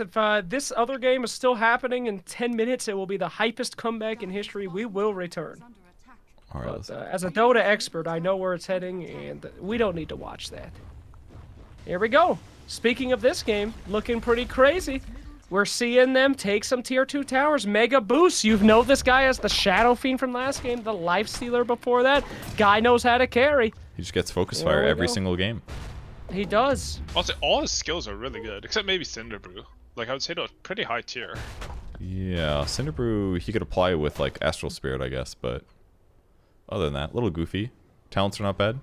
if this other game is still happening in 10 minutes, it will be the hypest comeback in history. We will return. All right. But as a Dota expert, I know where it's heading, and we don't need to watch that. Here we go. Speaking of this game, looking pretty crazy. We're seeing them take some tier 2 towers. Mega boost. You know this guy as the Shadow Fiend from last game, the Life Stealer before that. Guy knows how to carry. He just gets focus fire every single game. He does. Also, all his skills are really good, except maybe Cinderbrew. Like, I would say they're pretty high tier. Yeah, Cinderbrew, he could apply with, like, Astral Spirit, I guess, but other than that, a little goofy. Talents are not bad.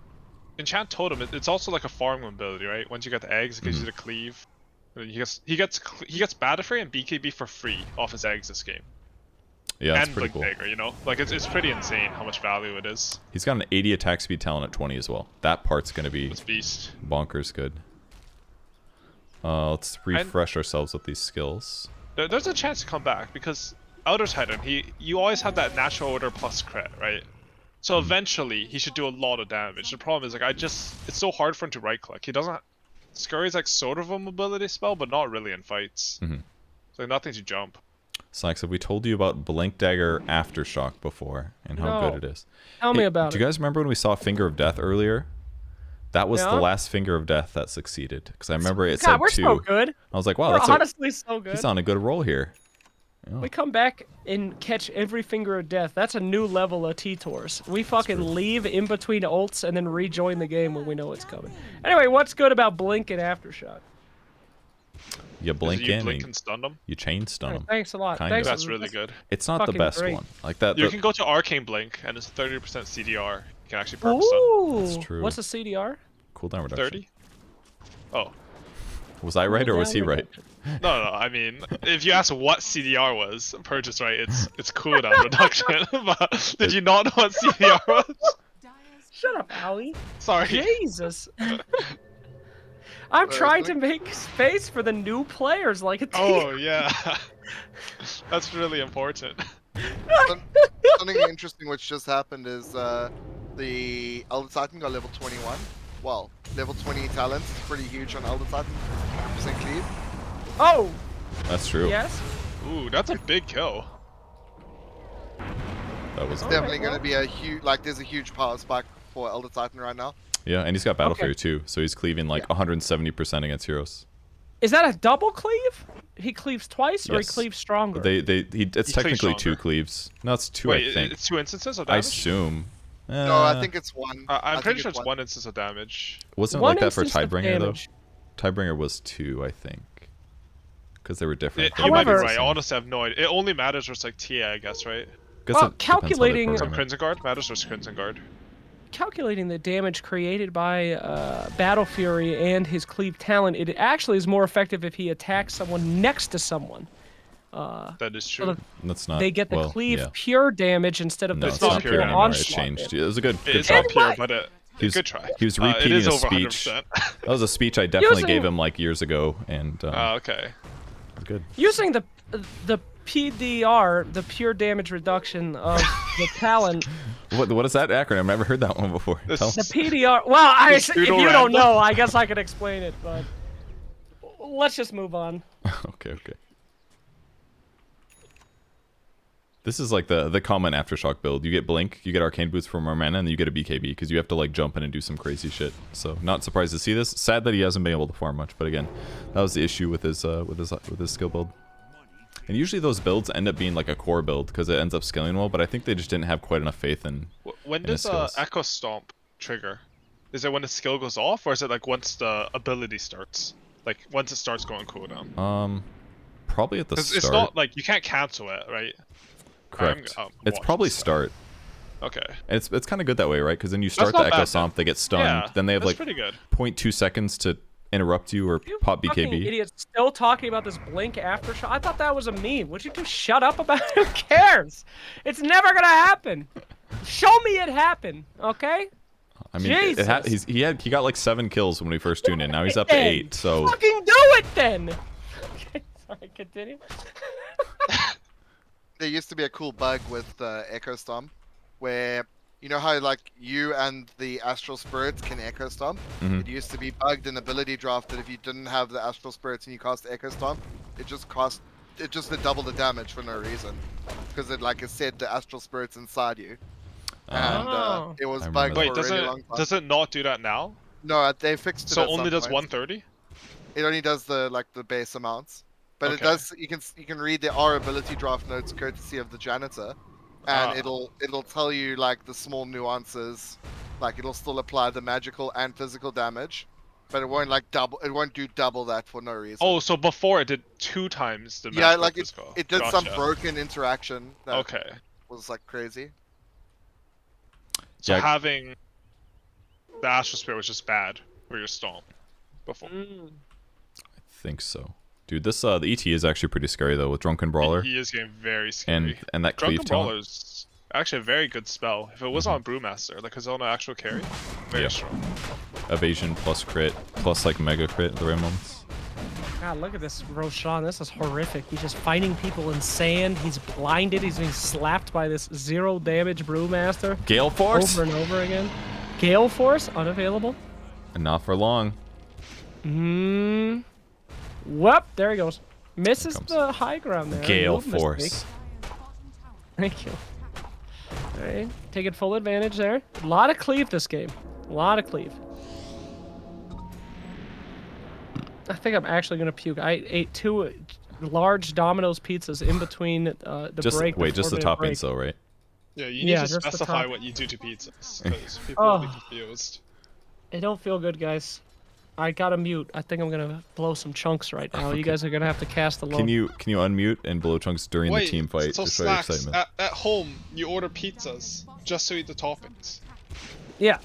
Enchant Totem, it's also like a farming ability, right? Once you get the eggs, it gives you the cleave. And he gets Battle Free and BKB for free off his eggs this game. Yeah, that's and pretty cool. Bigger, you know? Like, it's pretty insane how much value it is. He's got an 80 attack speed talent at 20 as well. That part's going to be beast. Bonkers good. Let's refresh ourselves with these skills. There's a chance to come back, because Outer Titan, you always have that natural order plus crit, right? So eventually, he should do a lot of damage. The problem is, like, it's so hard for him to right-click. He doesn't... Scurry's like sort of a mobility spell, but not really in fights. It's like nothing to jump. Sykes, have we told you about Blink Dagger Aftershock before, and how good it is? Tell me about it. Do you guys remember when we saw Finger of Death earlier? That was the last Finger of Death that succeeded. Because I remember it said 2. We're so good. I was like, wow, we're that's honestly so good. He's on a good roll here. Yeah. We come back and catch every Finger of Death. That's a new level of T-Tours. We fucking leave in between ults and then rejoin the game when we know it's coming. Anyway, what's good about Blink and Aftershock? You blink you in, blink and stun them. You chain stun them. Thanks a lot. Thanks. That's really good. It's not the best one. Like that. You can go to Arcane Blink, and it's 30% CDR. You can actually purge stun. That's true. What's the CDR? Cooldown reduction. 30. Oh. Was I right or was he right? No, I mean, if you ask what CDR was, Purge is right. It's cooldown reduction. But did you not know what CDR was? Shut up, Ali. Sorry. Jesus. I'm trying to make space for the new players like a team. Oh, yeah. That's really important. Something interesting which just happened is the Elder Titan got level 21. Well, level 20 talents is pretty huge on Elder Titan. 100% cleave. Oh! That's true. Yes? Ooh, that's a big kill. That was definitely going to be a huge, like, there's a huge power spike for Elder Titan right now. Yeah, and he's got Battle Fury too, so he's cleaving like 170% against heroes. Is that a double cleave? He cleaves twice, or he cleaves stronger? It's technically 2 cleaves. No, it's 2, I think. It's 2 instances of damage? I assume. No, I think it's 1. I'm pretty sure it's 1 instance of damage. Wasn't it like that for Tidebringer, though? Tidebringer was 2, I think. Because they were different. You might be right. I honestly have no idea. It only matters where it's like TA, I guess, right? Well, calculating... So Crimson Guard matters versus Crimson Guard. Calculating the damage created by Battle Fury and his cleave talent, it actually is more effective if he attacks someone next to someone. That is true. So that's not. They get the cleave pure damage instead of the it's not pure anymore. It changed. It was a good It's try. not pure, but good try. He was repeating a speech. That was a speech I definitely gave him like years ago, and okay. Good. Using the PDR, the pure damage reduction of the talent. What is that acronym? I've never heard that one before. The PDR. Well, if you don't know, I guess I could explain it, but let's just move on. Okay. This is like the common Aftershock build. You get Blink, you get Arcane Boots from Mana, and then you get a BKB because you have to like jump in and do some crazy shit. So not surprised to see this. Sad that he hasn't been able to farm much, but again, that was the issue with his skill build. And usually those builds end up being like a core build because it ends up scaling well, but I think they just didn't have quite enough faith in. When does Echo Stomp trigger? Is it when the skill goes off, or is it like once the ability starts? Like once it starts going cooldown? Probably at the start. It's not like you can't cancel it, right? Correct. It's probably start. Okay. And it's kind of good that way, right? Because then you start the Echo Stomp, they get stunned, yeah, then they have like pretty good. 0.2 seconds to interrupt you or pop BKB. Idiots still talking about this Blink Aftershock. I thought that was a meme. Would you two shut up about it? Who cares? It's never gonna happen. Show me it happen, okay? I mean, he got like 7 kills when we first tuned in. Now he's up to 8. So fucking do it then. Okay, sorry, continue. There used to be a cool bug with Echo Stomp, where you know how like you and the Astral Spirits can Echo Stomp? It used to be bugged in Ability Draft that if you didn't have the Astral Spirits and you cast Echo Stomp, It just did double the damage for no reason, because it like it said the astral spirits inside you, and Oh. it was I bugged remember for Wait, a really long time. does it not do that now? No, they fixed it. So at only some does point. 130? It only does the base amounts, but it Okay. does. You can read the R ability draft notes courtesy of the janitor, and Ah. it'll tell you like the small nuances, like it'll still apply the magical and physical damage, but it won't like double. It won't do double that for no reason. Oh, so before it did 2 times the yeah, magical like physical. it did some Gotcha. broken interaction that Okay. was like crazy. So Yeah. having the astral spirit was just bad for your stomp before. Mm. I think so. Dude, this the ET is actually pretty scary though with Drunken Brawler He is getting very scary. and that cleave Drunken talent. Brawler is actually a very good spell. If it was on Brewmaster, like his own actual carry, very Yeah. strong. Evasion plus crit plus like mega crit at the right moments. God, look at this Roshan. This is horrific. He's just fighting people in sand. He's blinded. He's being slapped by this 0 damage Brewmaster Gale Force. over and over again. Gale Force unavailable. And not for long. Whoop, there he goes. Misses comes the high ground there. Gale Move mistake. Force. Thank you. Alright, taking full advantage there. A lot of cleave this game. A lot of cleave. I think I'm actually gonna puke. I ate 2 large Domino's pizzas in between the Just break. wait, just the 4-minute break. toppings though, right? Yeah, you need Yeah, to just the specify top. what you do to pizzas, because people will be Oh. confused. It don't feel good, guys. I gotta mute. I think I'm gonna blow some chunks right now. You guys are gonna have to cast alone. Can you unmute and blow chunks during the team fight so to show your Slacks, excitement? at home, you order pizzas just to eat the toppings. Yeah.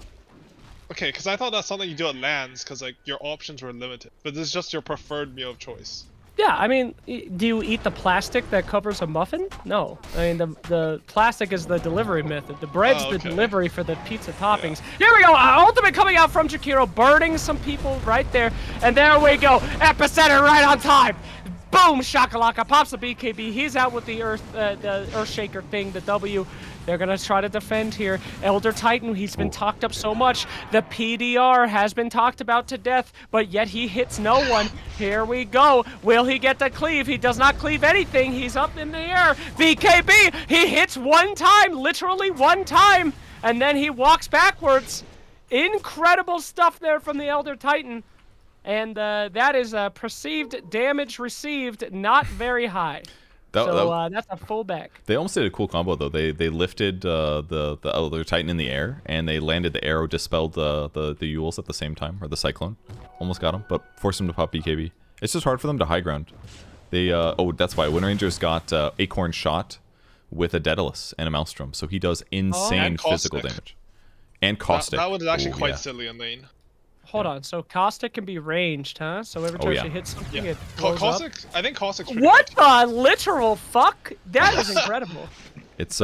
Okay, because I thought that's something you do at LANs, because like your options were limited. But this is just your preferred meal of choice. Yeah, I mean, do you eat the plastic that covers a muffin? No. I mean, the plastic is the delivery method. The bread's Oh, the okay. delivery for the pizza toppings. Here we go. Ultimate coming out from Jakiro, burning some people right there. And there we go. Epicenter right on time. Boom, shakalaka. Pops the BKB. He's out with the Earth Shaker thing, the W. They're going to try to defend here. Elder Titan, he's been talked up so much. The PDR has been talked about to death, but yet he hits no one. Here we go. Will he get the cleave? He does not cleave anything. He's up in the air. BKB, he hits 1 time, literally 1 time, and then he walks backwards. Incredible stuff there from the Elder Titan. And that is perceived damage received, not very high. That's a fullback. They almost did a cool combo though. They lifted the Elder Titan in the air, and they landed the arrow, dispelled the Yules at the same time, or the Cyclone. Almost got him, but forced him to pop BKB. It's just hard for them to high ground. They oh, that's why Wind Ranger's got Acorn Shot with a Daedalus and a Maelstrom, so he does insane And physical Caustic. damage. And Caustic. That was actually Ooh, quite yeah. silly in lane. Hold on, so Caustic can be ranged, huh? So every time yeah. she hits something, Yeah. it blows up? Caustic, I think Caustic's pretty What good. the literal fuck? That is incredible. It's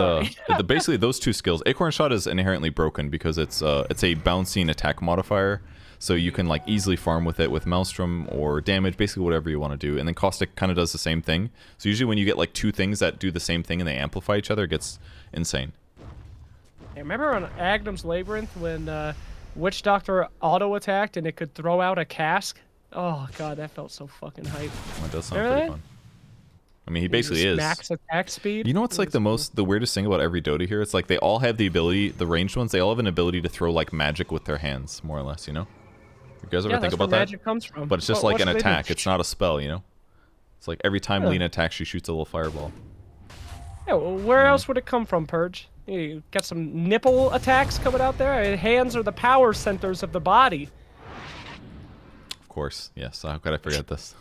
basically those 2 skills. Acorn Shot is inherently broken because it's a bouncing attack modifier, so you can like easily farm with it with Maelstrom or damage, basically whatever you want to do. And then Caustic kind of does the same thing. So usually when you get like 2 things that do the same thing and they amplify each other, it gets insane. Hey, remember on Agnum's Labyrinth when Witch Doctor auto-attacked and it could throw out a cask? Oh god, that felt so fucking hype. That does sound Remember pretty that? fun. I mean, he basically Just is. max attack speed. You know what's like the weirdest thing about every Dota here? It's like they all have the ability, the ranged ones, they all have an ability to throw like magic with their hands, more or less, you know? You guys ever Yeah, think that's about where that? magic comes from. But it's just What- like what an should they do? attack. It's not a spell, you know? It's like every time Yeah. Lena attacks, she shoots a little fireball. Yeah, well, where else would it come from, Purge? You got some nipple attacks coming out there? Hands are the power centers of the body. Of course, yes. How could I forget this?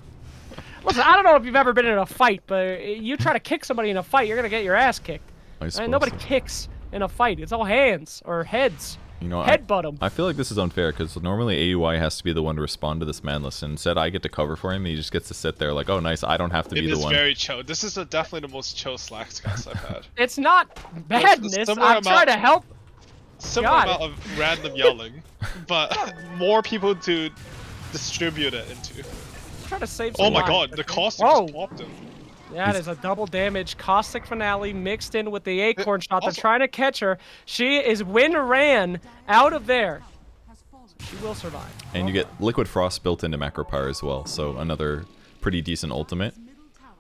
Listen, I don't know if you've ever been in a fight, but you try to kick somebody in a fight, you're gonna get your ass kicked. I suppose Nobody so. kicks in a fight. It's all hands or heads. You know, Headbutt him. I feel like this is unfair because normally AUI has to be the one to respond to this manless, and instead I get to cover for him. And he just gets to sit there like, oh, nice. I don't have to It be the is one. very chill. This is definitely the most chill Slacks cast I've had. It's not badness. similar I'm trying amount- to help. Similar God. amount of random yelling, but more people to distribute it into. Trying to save Oh some my lives, god, the okay? Caustic Whoa. just popped him. That is a double damage Caustic Finale mixed in with the Acorn Shot. They're also- trying to catch her. She is ran out of there. She will survive. And you get Liquid Frost built into Macro Power as well, so another pretty decent ultimate.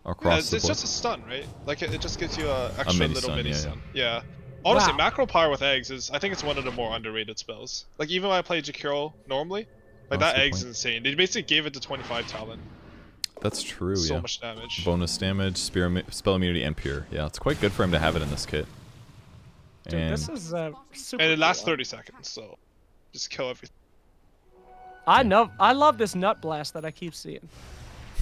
across the it's board. just a stun, right? Like it just gives you a extra mini little stun, mini yeah, stun. Yeah. Honestly, Wow. macro power with eggs is, I think it's one of the more underrated spells. Like even when I play Jakiro normally, like That's that a good egg's point. insane. They basically gave it to 25 talent. That's true, So yeah. much damage. Bonus damage, spell immunity, and pure. Yeah, it's quite good for him to have it in this kit. Dude, And this is super. And it lasts cool. 30 seconds, so just kill everything. I love this nut blast that I keep seeing.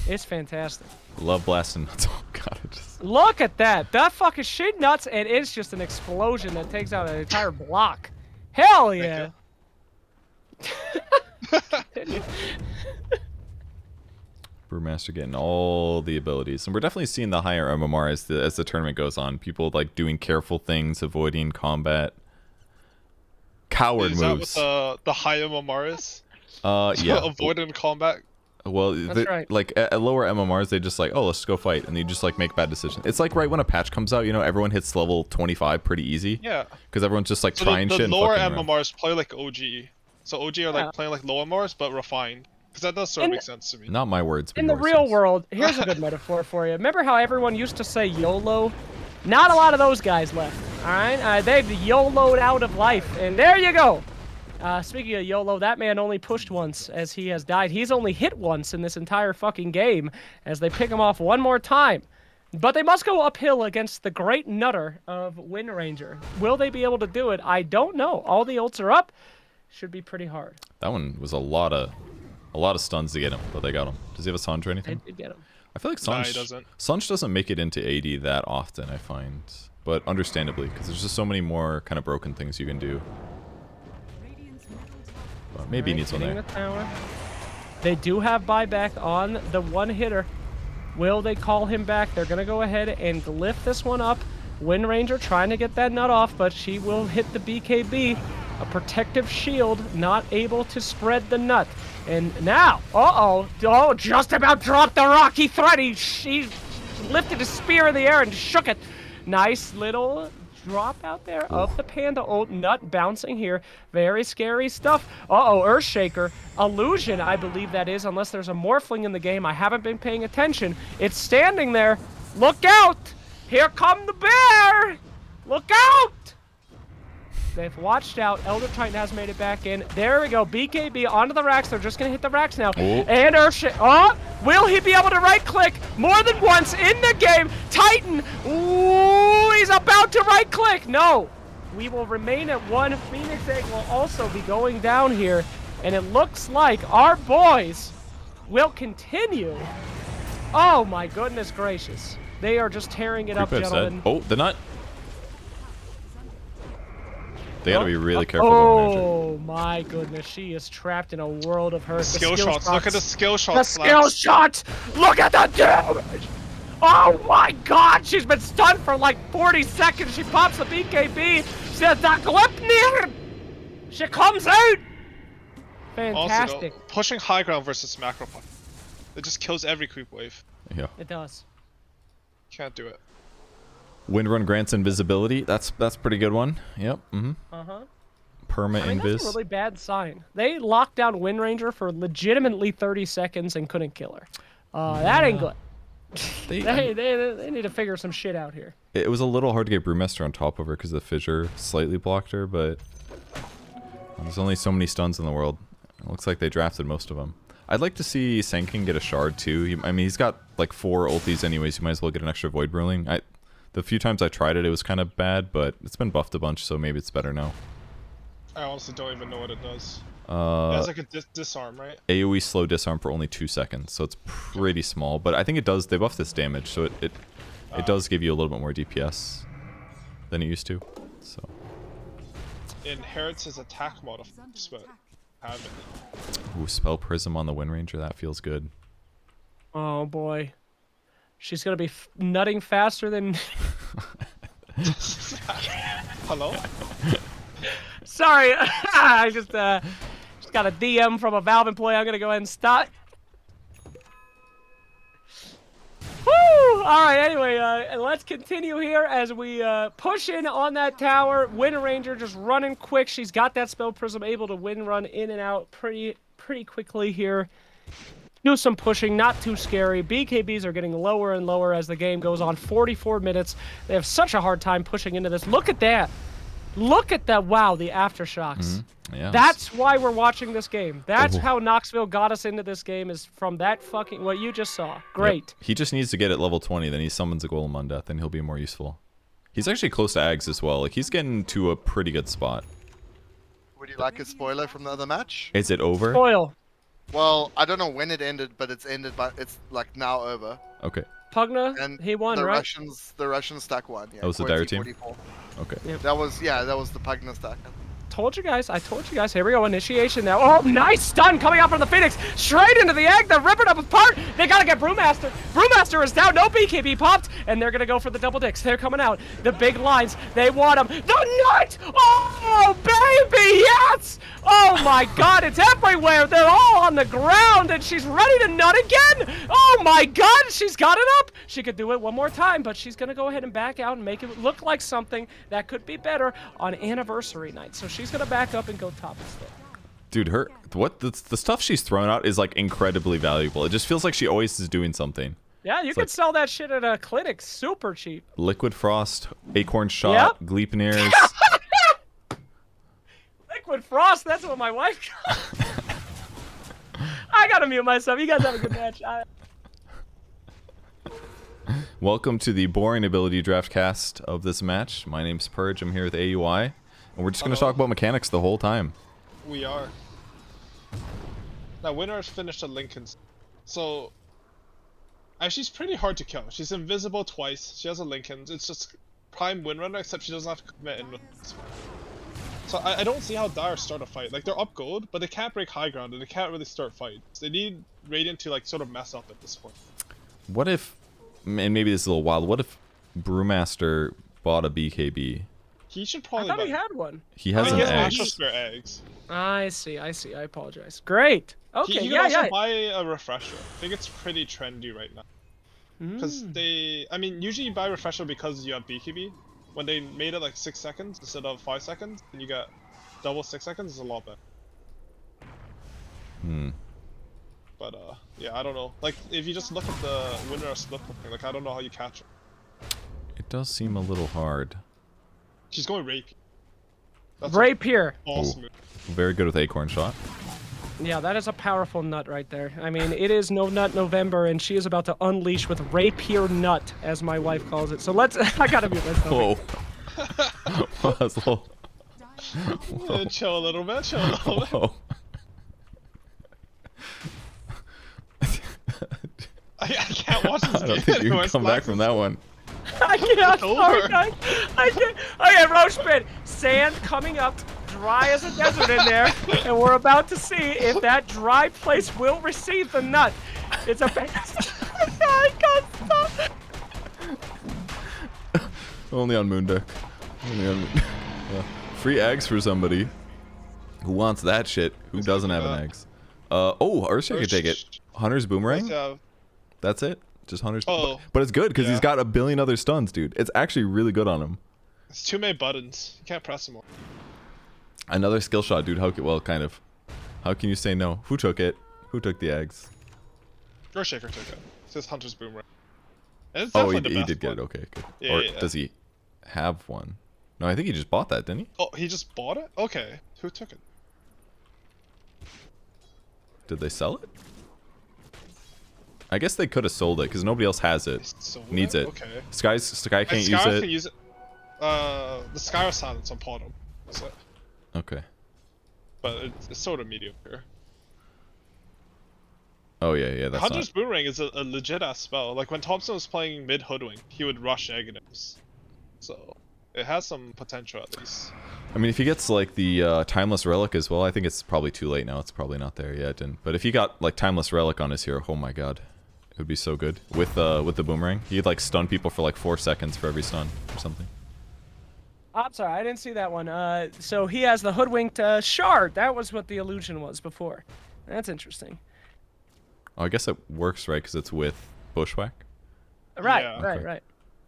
It's fantastic. love blasting nuts. Oh god, it just... Look at that. That fucking shit nuts, and it's just an explosion that takes out an entire block. Hell yeah. Brewmaster getting all the abilities, and we're definitely seeing the higher MMR as the tournament goes on. People like doing careful things, avoiding combat. Coward Is moves. that what the high MMR is? Yeah. Avoiding combat. Well, That's right. like at lower MMRs, they just like, oh, let's go fight, and you just like make bad decisions. It's like right when a patch comes out, you know, everyone hits level 25 pretty easy. Yeah. Because everyone's just like So trying the shit. lower and fucking around. MMRs play like OG. So OG are like playing like low MMRs but refined. Because that does sort of make sense to me. Not my words. But In the yours, real yes. world, here's a good metaphor for you. Remember how everyone used to say YOLO? Not a lot of those guys left, all right? They've YOLO'd out of life, and there you go. Speaking of YOLO, that man only pushed once as he has died. He's only hit once in this entire fucking game as they pick him off one more time. But they must go uphill against the great nutter of Wind Ranger. Will they be able to do it? I don't know. All the ults are up. Should be pretty hard. That one was a lot of stuns to get him, but they got him. Does he have a Sanj or anything? They did get him. I feel like Nah, Sanj, he doesn't. Sanj doesn't make it into AD that often, I find. But understandably, because there's just so many more kind of broken things you can do. But maybe he needs one Hitting there. the tower. They do have buyback on the one hitter. Will they call him back? They're going to go ahead and glyph this one up. Wind Ranger trying to get that nut off, but she will hit the BKB. A protective shield, not able to spread the nut. And now, oh, just about dropped the rocky thread. She lifted a spear in the air and shook it. Nice little drop out there of the Panda ult. Nut bouncing here. Very scary stuff. Earthshaker. Illusion, I believe that is, unless there's a Morphling in the game. I haven't been paying attention. It's standing there. Look out! Here come the bear! Look out! They've watched out. Elder Titan has made it back in. There we go. BKB onto the racks. They're just going to hit the racks now. Oh. And Earthshaker. Oh, will he be able to right-click more than once in the game? Titan. Ooh, he's about to right-click. No. We will remain at one. Phoenix Egg will also be going down here. And it looks like our boys will continue. Oh, my goodness gracious. They are just tearing it up, Creep gentlemen. said. Oh, the nut. They gotta be really careful. Wind Ranger. Oh my goodness, she is trapped in a world of hurt. The Skill shots. Look at the skill shots. The skill shots! Look at the damage! Oh my god, she's been stunned for like 40 seconds. She pops the BKB. Says the Glypnir! She comes out! Fantastic. Also, though, pushing high ground versus macro punch. It just kills every creep wave. Yeah. It does. Can't do it. Windrun grants invisibility. That's pretty good one. Yep. Mm-hmm. Perma I mean, invis. that's a really bad sign. They locked down Wind Ranger for legitimately 30 seconds and couldn't kill her. That ain't good. They need to figure some shit out here. It was a little hard to get Brewmaster on top of her because the fissure slightly blocked her, but there's only so many stuns in the world. It looks like they drafted most of them. I'd like to see Senkin get a shard too. I mean, he's got like 4 ultis anyways. You might as well get an extra Void Ruling. The few times I tried it, it was kind of bad, but it's been buffed a bunch, so maybe it's better now. I honestly don't even know what it does. It has like a disarm, right? AoE slow disarm for only 2 seconds, so it's pretty small. But I think it does. They buffed this damage, so it does give you a little bit more DPS than it used to. So Inherits his attack modifiers, but have it. ooh, Spell Prism on the Wind Ranger. That feels good. Oh boy. She's gonna be nutting faster than... Hello? Sorry, I just got a DM from a Valve employee. I'm gonna go ahead and stop. Woo! Alright, anyway, let's continue here as we push in on that tower. Wind Ranger just running quick. She's got that Spell Prism, able to wind run in and out pretty quickly here. do some pushing, not too scary. BKBs are getting lower and lower as the game goes on. 44 minutes. They have such a hard time pushing into this. Look at that. Look at that. Wow, the aftershocks. Yeah. That's why we're watching this game. That's Oh. how Knoxville got us into this game, is from that fucking, what you just saw. Great. Yep. He just needs to get at level 20, then he summons a Golem on death, and he'll be more useful. He's actually close to Ags as well. Like, he's getting to a pretty good spot. Would you like a spoiler from the other match? Is it over? Spoil. Well, I don't know when it ended, but it's ended. But it's like now over. Okay. Pugna, And he won, the right? Russians stack one. Yeah, That was the Quincy dire team? 44. Okay. That was the Pugna stack. Told you guys. I told you guys. Here we go. Initiation now. Oh, nice stun coming out from the Phoenix. Straight into the egg. They're ripping up apart. They got to get Brewmaster. Brewmaster is down. No BKB popped. And they're going to go for the double dicks. They're coming out. The big lines. They want them. The nut. Oh, baby. Yes. Oh, my God. It's everywhere. They're all on the ground. And she's ready to nut again. Oh, my God. She's got it up. She could do it one more time. But she's going to go ahead and back out and make it look like something that could be better on anniversary night. So she's gonna back up and go top instead. Dude, the stuff she's throwing out is like incredibly valuable. It just feels like she always is doing something. Yeah, you It's could like- sell that shit at a clinic super cheap. Liquid Frost, Acorn Shot, Yep. Gleipnirs. Liquid Frost, that's what my wife I gotta mute myself. You guys have a good match. Welcome to the boring ability draft cast of this match. My name's Purge. I'm here with AUI, and we're just gonna talk about mechanics the whole time. We are. Now, Winner's finished at Lincoln's. So, she's pretty hard to kill. She's invisible twice. She has a Lincoln's. It's just prime Windrunner, except she doesn't have to commit in. So I don't see how Dire start a fight. Like, they're up gold, but they can't break high ground, and they can't really start fights. They need Radiant to, like, sort of mess up at this point. What if, and maybe this is a little wild, what if Brewmaster bought a BKB? He should I probably thought buy... he had one. He has he an has egg. extra spare eggs. I see. I apologize. Great. Okay, You yeah, can also yeah. buy a refresher. I think it's pretty trendy right now. Because I mean, usually you buy refresher because you have BKB. When they made it like 6 seconds instead of 5 seconds, and you got double 6 seconds, it's a lot better. But yeah, I don't know. Like, if you just look at the winner of split thing, like, I don't know how you catch her. It does seem a little hard. She's going rape. That's Rapier. boss Ooh. move. Very good with Acorn Shot. Yeah, that is a powerful nut right there. I mean, it is No Nut November, and she is about to unleash with Rapier Nut, as my wife calls it. So let's. I gotta mute myself. Whoa. That's a little... Chill a little bit, chill a little bit. Whoa. I can't watch this I don't game think you anymore. can come back from that one. I can't. over. Sorry, guys. I can't. Okay, Roach Spin. Sand coming up, dry as a desert in there, and we're about to see if that dry place will receive the nut. It's a. I can't stop. Only on Moon Deck. Only on Moon yeah. Free eggs for somebody who wants that shit. Who doesn't have an eggs? Oh, Ursula could take it. Hunter's Boomerang? That's it? Just Hunter's Oh. But it's good because he's Yeah. got a billion other stuns, dude. It's actually really good on him. It's too many buttons. You can't press them all. Another skill shot, dude. Well, kind of. How can you say no? Who took it? Who took the eggs? Earthshaker took it. It says Hunter's Boomerang. It's Oh, definitely the he best did get one. it. Okay, good. Yeah, Or yeah. does he have one? No, I think he just bought that, didn't he? Oh, he just bought it? Okay. Who took it? Did they sell it? I guess they could have sold it because nobody else has it. They sold Needs it. Okay. Sky And can't use Skyra it. can use it. The Skyra silence on Potom. So, Okay. but it's sort of mediocre. Oh yeah, that's Hunter's not. Boomerang is a legit ass spell. Like when Thompson was playing mid Hoodwink, he would rush Aghanim. So it has some potential at least. I mean, if he gets like the Timeless Relic as well, I think it's probably too late now. It's probably not there yet. But if he got like Timeless Relic on his hero, oh my god, it would be so good with the Boomerang. He'd like stun people for like 4 seconds for every stun or something. I'm sorry, I didn't see that one. So he has the hoodwinked shard. That was what the illusion was before. That's interesting. Oh, I guess it works right because it's with Bushwhack. Right, Yeah. right, Okay. right.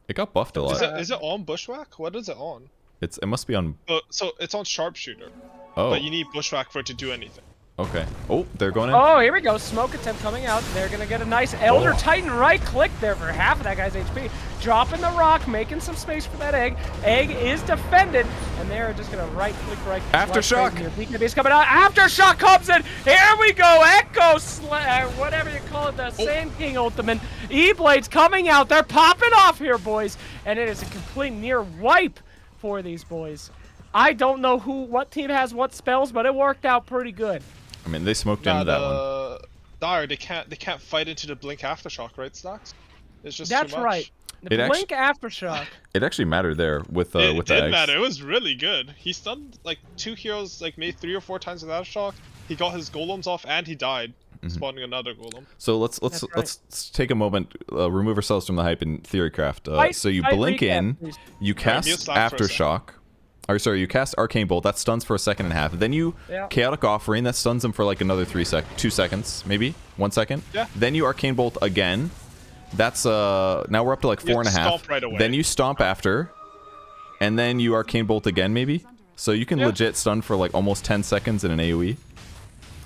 It got buffed a lot. Is it on Bushwhack? What is it on? It must be on. So it's on Sharpshooter, Oh. but you need Bushwhack for it to do anything. Okay. Oh, they're going in. Oh, here we go. Smoke attempt coming out. They're going to get a nice Elder Titan right click there for half of that guy's HP. Dropping the rock, making some space for that egg. Egg is defended, and they're just going to right click right. Aftershock. BKB's coming out. Aftershock comes in. Here we go. Echo whatever you call it, the Sand King ultimate. E-Blades coming out. They're popping off here, boys. And it is a complete near wipe for these boys. I don't know what team has what spells, but it worked out pretty good. I mean, they smoked into that one. Dire, they can't fight into the blink aftershock, right, Stacks? It's just That's too much. right. The blink aftershock. It actually mattered there with the It did eggs. matter. It was really good. He stunned like 2 heroes, like maybe 3 or 4 times with aftershock. He got his golems off, and he died, spawning another golem. So let's take a moment, remove ourselves from the hype in Theorycraft. So you blink in, you cast aftershock. Or sorry, you cast Arcane Bolt, that stuns for a second and a half. Then you Chaotic Offering, that stuns him for like another 2 seconds, maybe 1 second. Yeah. Then you Arcane Bolt again. That's now we're up to like 4.5. Right away. Then you stomp after, and then you Arcane Bolt again, maybe. So you can legit stun for like almost 10 seconds in an AOE.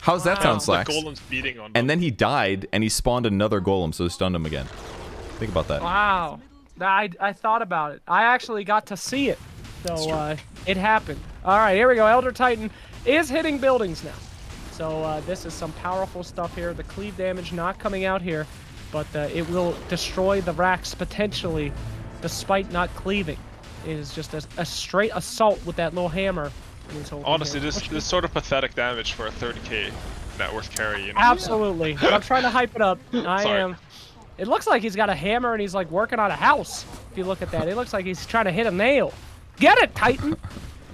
How's that sound, Slacks? The golem's beating on him. And then he died, and he spawned another golem, so he stunned him again. Think about that. Wow. I thought about it. I actually got to see it. So it happened. All right, here we go. Elder Titan is hitting buildings now. So this is some powerful stuff here. The cleave damage not coming out here, but it will destroy the racks potentially, despite not cleaving. It is just a straight assault with that little hammer. Honestly, this is sort of pathetic damage for a 30k net worth carry. You know? Absolutely. But I'm trying to hype it up. I am. It looks like he's got a hammer and he's like working on a house. If you look at that, it looks like he's trying to hit a nail. Get it, Titan!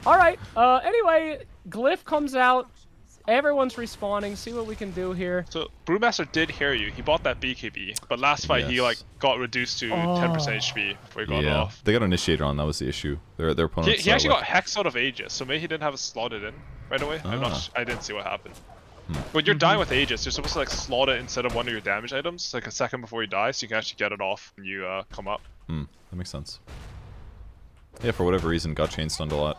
Alright, anyway, Glyph comes out. Everyone's respawning. See what we can do here. So, Brewmaster did hear you. He bought that BKB, but last fight he like got reduced to 10% HP before he got off. They got Initiator on, that was the issue. Their opponent. He actually got Hex out of Aegis, so maybe he didn't have it slotted in right away. I didn't see what happened. But you're dying with Aegis, you're supposed to like slot it instead of one of your damage items, like a second before you die, so you can actually get it off when you come up. That makes sense. Yeah, for whatever reason, got chain stunned a lot.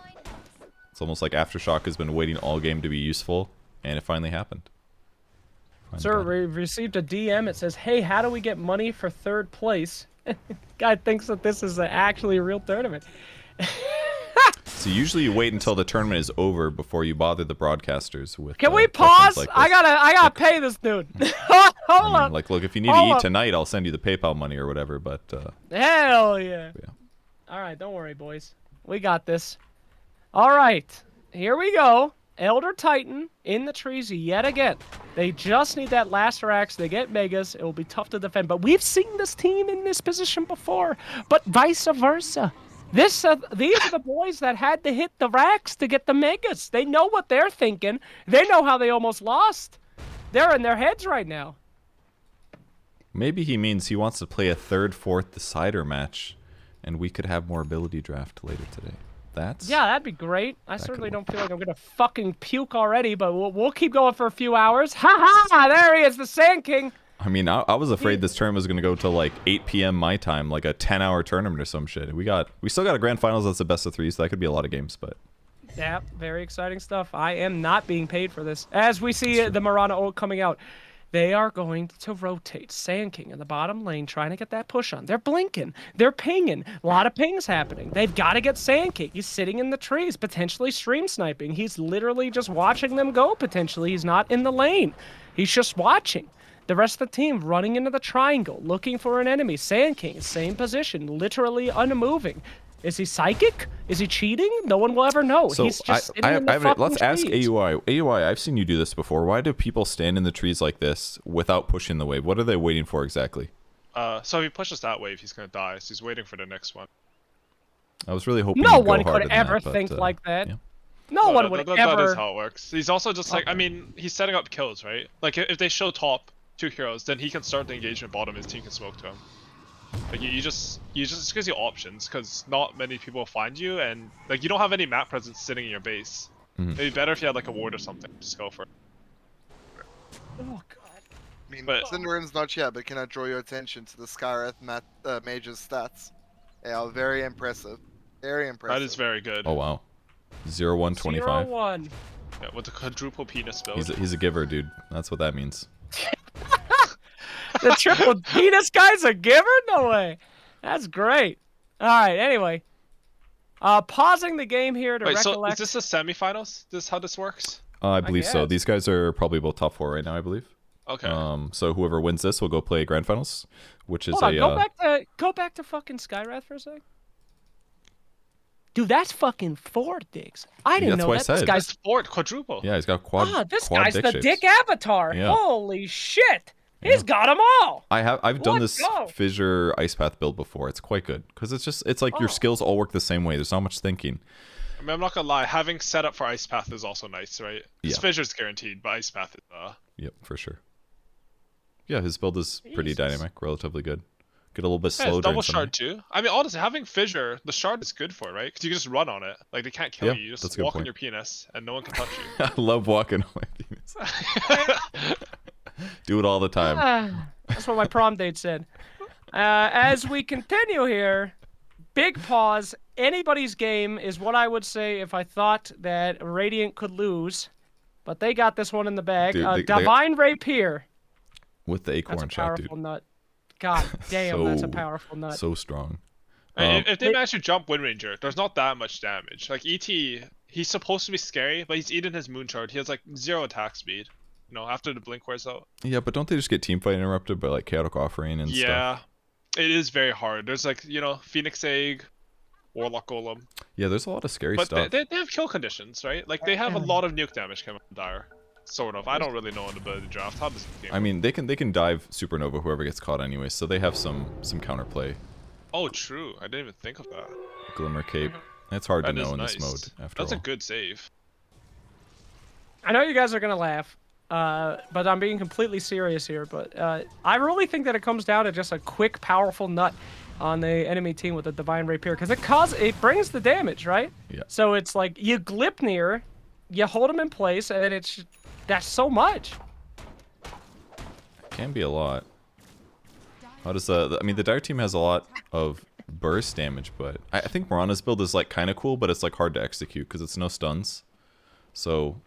It's almost like Aftershock has been waiting all game to be useful, and it finally happened. Sir, we received a DM. It says, hey, how do we get money for 3rd place? Guy thinks that this is actually a real tournament. So usually you wait until the tournament is over before you bother the broadcasters with. Can we pause? Like I gotta pay this dude. Hold up. Like, look, if you need to eat tonight, I'll send you the PayPal money or whatever. But hell yeah. All right, don't worry, boys. We got this. All right, here we go. Elder Titan in the trees yet again. They just need that last racks. They get megas. It will be tough to defend. But we've seen this team in this position before. But vice versa. These are the boys that had to hit the racks to get the megas. They know what they're thinking. They know how they almost lost. They're in their heads right now. Maybe he means he wants to play a 3rd, 4th decider match, and we could have more ability draft later today. Yeah, that'd be great. I certainly don't feel like I'm gonna fucking puke already, but we'll keep going for a few hours. Ha ha! There he is, the Sand King. I mean, I was afraid this tournament was gonna go till like 8 p.m. my time, like a 10-hour tournament or some shit. We still got a grand finals that's a best of 3, so that could be a lot of games, but. Yeah, very exciting stuff. I am not being paid for this. As we see the Mirana ult coming out, they are going to rotate. Sand King in the bottom lane trying to get that push on. They're blinking. They're pinging. A lot of pings happening. They've got to get Sand King. He's sitting in the trees, potentially stream sniping. He's literally just watching them go, potentially. He's not in the lane. He's just watching. The rest of the team running into the triangle, looking for an enemy. Sand King, same position, literally unmoving. Is he psychic? Is he cheating? No one will ever know. So He's just sitting in the fucking let's ask trees. AUI. AUI, I've seen you do this before. Why do people stand in the trees like this without pushing the wave? What are they waiting for exactly? So if he pushes that wave, he's gonna die. So he's waiting for the next one. I was really hoping. No one could ever think like that. Yeah. No one would ever. That is how it works. He's also just like, I mean, he's setting up kills, right? Like if they show top 2 heroes, then he can start the engagement bottom. His team can smoke to him. Like you just gives you options, because not many people find you, and like you don't have any map presence sitting in your base. It'd be better if you had like a ward or something. Just go for it. Oh god. I mean, Cinderin's not yet, but can I draw your attention to the Skyreth Mage's stats? They are very impressive. Very impressive. That is very good. Oh wow. 0-1-25. 0-1. Yeah, with the quadruple penis build. He's a giver, dude. That's what that means. The triple penis guy's a giver? No way. That's great. All right, anyway. Pausing the game here to Wait, so recollect. is this the semifinals? This how this works? I believe so. guess. These guys are probably both top 4 right now, I believe. Okay. So whoever wins this will go play grand finals, which is Hold on, go back to fucking Skywrath for a sec. Dude, that's fucking 4 dicks. I didn't that's know what I that. said. This guy's That's fourth quadruple. Yeah, he's got quad. this quad guy's dick the shapes. dick avatar. Yeah. Holy shit. Yeah. He's got them all. I've done Let's this go. fissure ice path build before. It's quite good because it's like your skills all work the same way. There's not much thinking. I mean, I'm not gonna lie. Having set up for Ice Path is also nice, right? Yeah. Fissure's guaranteed, but Ice Path is Yep, for sure. Yeah, his build is pretty Jesus. dynamic, relatively good. Get a little bit Yeah, slow it's during double some- shard too. I mean, honestly, having Fissure, the shard is good for it, right? Because you can just run on it. Like, they can't kill Yeah, you. You that's just a good walk on point. your penis, and no one can touch you. I love walking on my penis. Do it all the time. That's what my prom date said. As we continue here, big pause. Anybody's game is what I would say if I thought that Radiant could lose. But they got this one in the bag. Dude, they got- Divine Rapier. With the That's a acorn shot, dude. powerful nut. God damn, that's a So- powerful nut. So strong. And if they It- manage to jump Wind Ranger, there's not that much damage. Like, ET, he's supposed to be scary, but he's eaten his Moon Shard. He has, like, 0 attack speed. You know, after the blink wears out. Yeah, but don't they just get teamfight interrupted by like chaotic offering and stuff? Yeah. It is very hard. There's, like, you know, Phoenix Egg, Warlock Golem. Yeah, there's a lot of scary But stuff. they have kill conditions, right? Like, they have a lot of nuke damage coming from Dire. Sort of. I don't really know on the ability draft. How does the game I mean, they can dive supernova whoever gets caught anyway, so they have some counterplay. Oh, true. I didn't even think of that. Glimmer cape. It's hard to That is know in nice. this mode. After That's all, a good save. I know you guys are gonna laugh, but I'm being completely serious here. But I really think that it comes down to just a quick, powerful nut on the enemy team with the Divine Rapier, because it brings the damage, right? Yeah. So it's like you Glipnir, you hold him in place, and that's so much. can be a lot. How does I mean, the Dire team has a lot of burst damage, but I think Mirana's build is like kind of cool, but it's like hard to execute because it's no stuns. So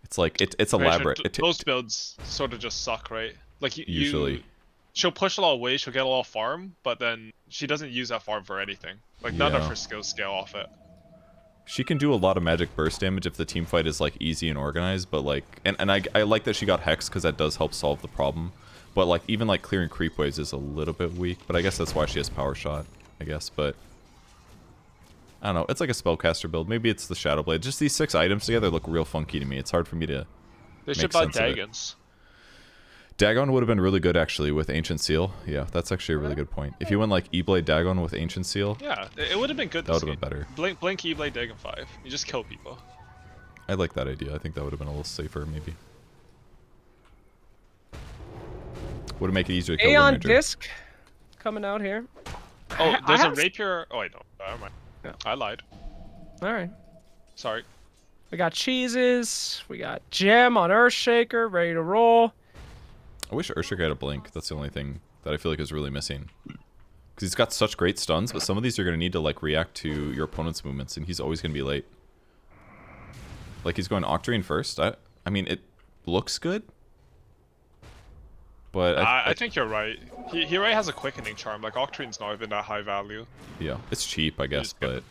it's like it's Right, elaborate. those builds sort of just suck, right? Like, Usually. she'll push a lot of waves, she'll get a lot of farm, but then she doesn't use that farm for anything. Like, none of Yeah. her skills scale off it. She can do a lot of magic burst damage if the team fight is like easy and organized, but like and I like that she got Hex because that does help solve the problem. But like even like clearing creep waves is a little bit weak, but I guess that's why she has power shot, I guess. But I don't know, it's like a spellcaster build. Maybe it's the Shadow Blade. Just these 6 items together look real funky to me. It's hard for me to They should Makes buy sense of it. Dagons. Dagon would have been really good actually with Ancient Seal. Yeah, that's actually a really good point. If you went like E-Blade Dagon with Ancient Seal, Yeah, it would have been good that this would have game. been better. Blink E-Blade Dagon 5. You just kill people. I like that idea. I think that would have been a little safer maybe. Would have made it easier to kill Aeon Ranger. Disc coming out here. Oh, I there's a have- Rapier. Oh, wait, no. Never mind. Yeah. I lied. All right. Sorry. We got cheeses. We got gem on Earthshaker, ready to roll. I wish Urshick had a blink. That's the only thing that I feel like is really missing. Because he's got such great stuns, but some of these are going to need to like react to your opponent's movements, and he's always going to be late. Like he's going Octarine first. I mean, it looks good, but I think you're right. He already has a quickening charm. Like, Octarine's not even that high value. yeah, it's cheap, I guess, He's good.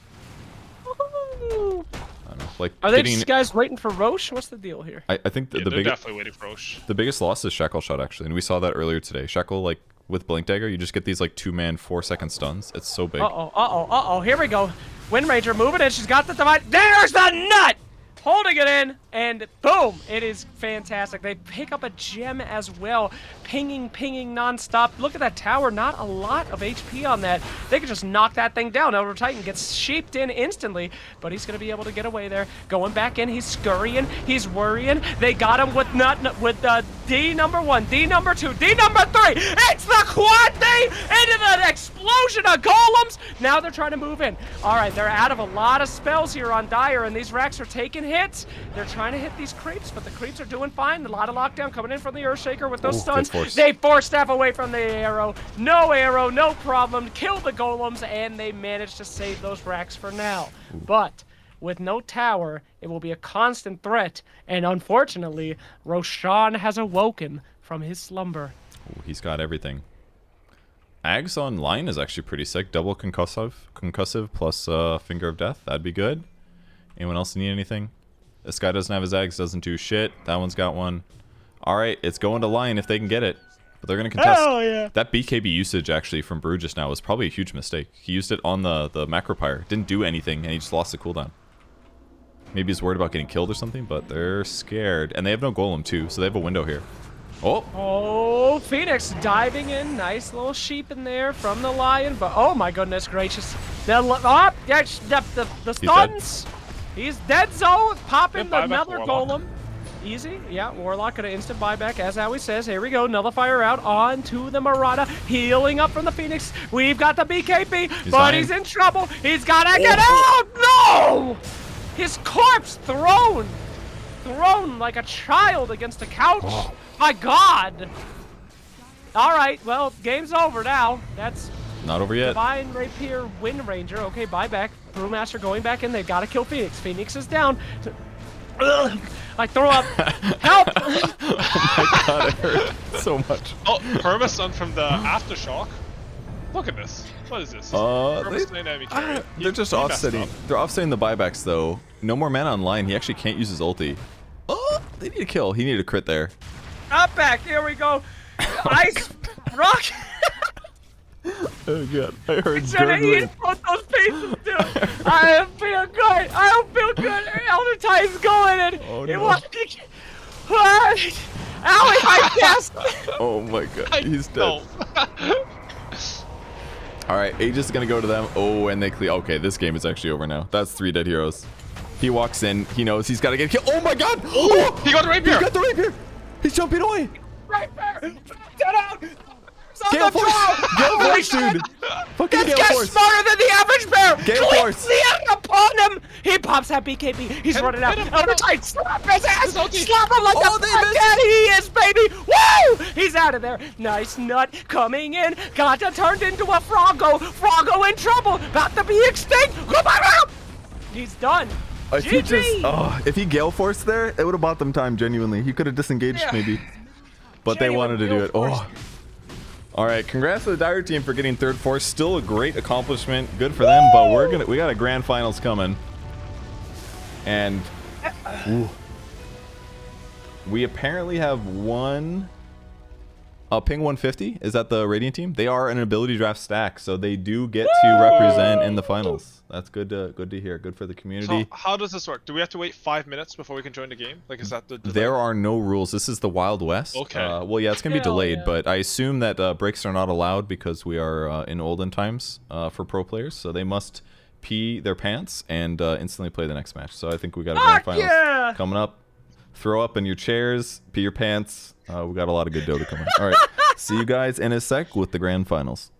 but Woohoo! I don't know. Like Are they getting, just guys waiting for Roche? What's the deal here? I think Yeah, the they're biggest definitely waiting for Roche. the biggest loss is Shackle Shot actually, and we saw that earlier today. Shackle like with Blink Dagger, you just get these like 2-man 4-second stuns. It's so big. Uh-oh. Here we go. Wind Ranger moving in. She's got the divine. There's the nut! Holding it in, and boom! It is fantastic. They pick up a gem as well. Pinging nonstop. Look at that tower. Not a lot of HP on that. They can just knock that thing down. Elder Titan gets sheeped in instantly, but he's going to be able to get away there. Going back in. He's scurrying. He's worrying. They got him with D number 1, D number 2, D number 3. It's the quad thing into the explosion of golems. Now they're trying to move in. All right, they're out of a lot of spells here on Dire, and these racks are taking hits. They're trying to hit these creeps, but the creeps are doing fine. A lot of lockdown coming in from the Earthshaker with those Ooh, stuns. good force. They force staff away from the arrow, no problem. Kill the golems, and they manage to save those racks for now. But with no tower, it will be a constant threat. And unfortunately, Roshan has awoken from his slumber. Ooh, he's got everything. Ags on line is actually pretty sick. Double concussive plus Finger of Death. That'd be good. Anyone else need anything? This guy doesn't have his Ags, doesn't do shit. That one's got one. Alright, it's going to line if they can get it. But they're going to contest. Hell yeah. That BKB usage actually from Brew just now was probably a huge mistake. He used it on the Macropyre. Didn't do anything, and he just lost the cooldown. Maybe he's worried about getting killed or something, but they're scared. And they have no golem too, so they have a window here. Oh, Phoenix diving in. Nice little sheep in there from the lion. But oh my goodness gracious. The stuns. He's dead, Zo. Popping another golem. Easy. Yeah, Warlock gonna instant buyback, as Howie says. Here we go. Nullifier out onto the Marauder. Healing up from the Phoenix. We've got the BKB, he's in trouble. He's gotta get out. No! His corpse thrown like a child against a couch. Oh. My God! Alright, well, game's over now. That's not over yet. Divine Rapier Wind Ranger. Okay, buyback. Brewmaster going back in. They've got to kill Phoenix. Phoenix is down. Ugh, I throw up. Help! Oh my God, it hurt so much. Oh, Permastun from the Aftershock. Look at this. What is this? They're just offsetting. They're offsetting the buybacks though. No more mana online. He actually can't use his ulti. Oh, they need a kill. He needed a crit there. Up back. Here we go. Ice rock. Oh God, I heard Should eat both those pieces, dude. I don't feel good. I don't feel good. Elder Titan's going and it was. Owie, I guess. Oh my God, he's dead. All right, Aegis is gonna go to them. Oh, and they clear. Okay, this game is actually over now. That's 3 dead heroes. He walks in. He knows he's got to get killed. Oh my God! Oh, he got the rapier. He got the rapier. He's jumping away. Rapier. Get out. Gale Force, dude. Fucking this Gale guy's Force. smarter than the average bear. Gale Force. The air upon him. He pops that BKB. He's running out. Elder Titan, slap his ass. Slap him like the cat he is, baby. Woo! He's out of there. Nice nut coming in. Gata turned into a Froggo. Froggo in trouble. About to be extinct. He's done. If he Gale Force there, it would have bought them time, genuinely. He could have disengaged maybe. But they wanted to do it. Oh. All right, congrats to the Dire team for getting 3rd force. Still a great accomplishment. Good for them, but we got a grand finals coming. And we apparently have one Ping 150. Is that the Radiant team? They are an ability draft stack, so they do get to represent in the finals. That's good to hear. Good for the community. So how does this work? Do we have to wait 5 minutes before we can join the game? Like, is that the delay? There are no rules. This is the Wild West. Okay. Well, yeah, it's gonna be delayed, but I assume that breaks are not allowed because we are in olden times for pro players, so they must pee their pants and instantly play the next match. So I think we got a grand finals coming up. Throw up in your chairs, pee your pants. We got a lot of good Dota coming. All right, see you guys in a sec with the grand finals.